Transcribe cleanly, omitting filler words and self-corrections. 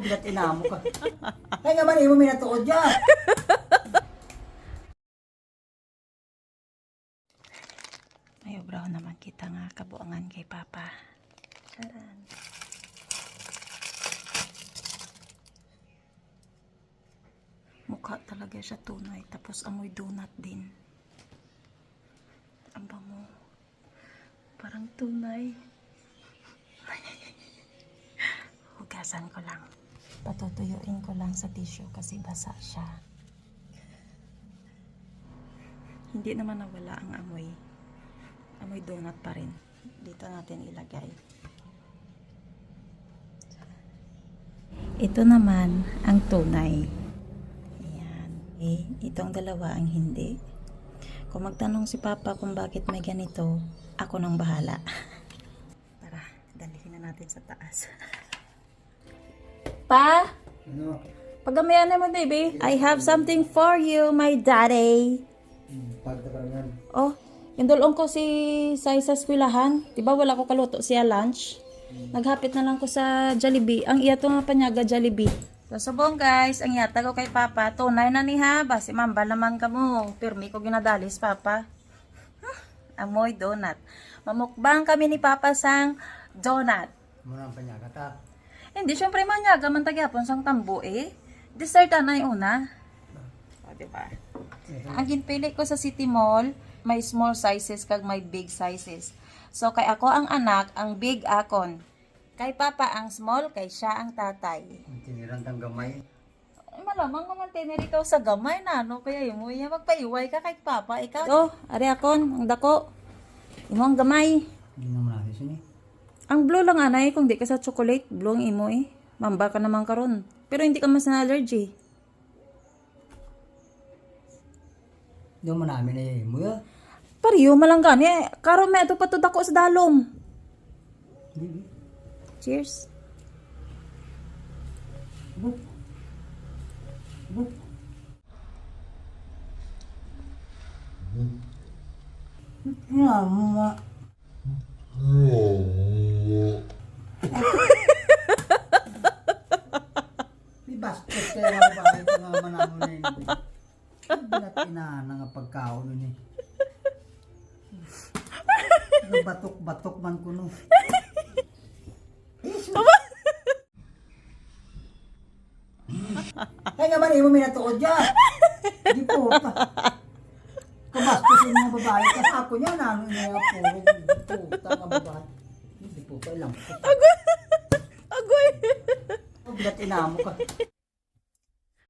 Bilat inamo ka. Kaya nga man, mo minatuod dyan. May obraw naman kita nga kabuangan kay Papa. Charan. Mukha talaga siya tunay. Tapos amoy donut din. Ang bango. Parang tunay. Hugasan ko lang. Patutuyuin ko lang sa tissue kasi basa siya. Hindi naman nawala ang amoy. Amoy donut pa rin. Dito natin ilagay. Ito naman ang tunay. Ayan. Itong dalawa ang hindi. Kung magtanong si Papa kung bakit may ganito, ako nang bahala. Tara, dalhin na natin sa taas. Pa? Ano? Pagamayan mo, baby. I have something for you, my daddy. Pagda ka naman. Oh, yung dulong ko si Sai sa eskwelahan. Diba wala ko kaluto siya lunch? Naghapit na lang ko sa Jollibee. Ang iya to nga panyaga Jollibee. So, subong guys, ang yata ko kay Papa. Tunay na ni ha. Basi mambal naman ka mo. Pirmi ko ginadalis, Papa. Amoy donut. Mamukbang kami ni Papa sang donut. Muna ang panyaga ta. Hindi, syempre manyaga man tagyapon sang tambo eh. Dessert na yung una. O, diba? Ang ginpili ko sa City Mall, may small sizes kag may big sizes. So, kay ako ang anak, ang big akon. Kay Papa ang small, kay siya ang tatay. Ang tiniran tang gamay. Ay, malamang naman tiniri ito sa gamay na, no? Kaya yung mo magpaiway ka kay Papa. Ikaw, oh, ari akon, ang dako. Imo ang gamay. Hindi naman natin sini. Ang blue lang anay, kung di ka sa chocolate, blue ang imo eh. Mamba ka naman karon. Pero hindi ka mas na allergy. Hindi mo namin na mo ya. Pariyo malang gani eh. Karon may ito pa to dako sa dalom. Hindi. Cheers. Buk. Buk. Ya, mama. Di basket kaya mga bahay ko nga manamo na yun. Bilat inana nga pagkaon nun eh. Batok-batok man ko no. Kaya nga man, mo minatuod dyan. Di po. Kabastos yung mga babae. Kasi ako niya, nano niya po. Puta nga babae. Hindi po, kailang po. Agoy! Bilat inamo ka.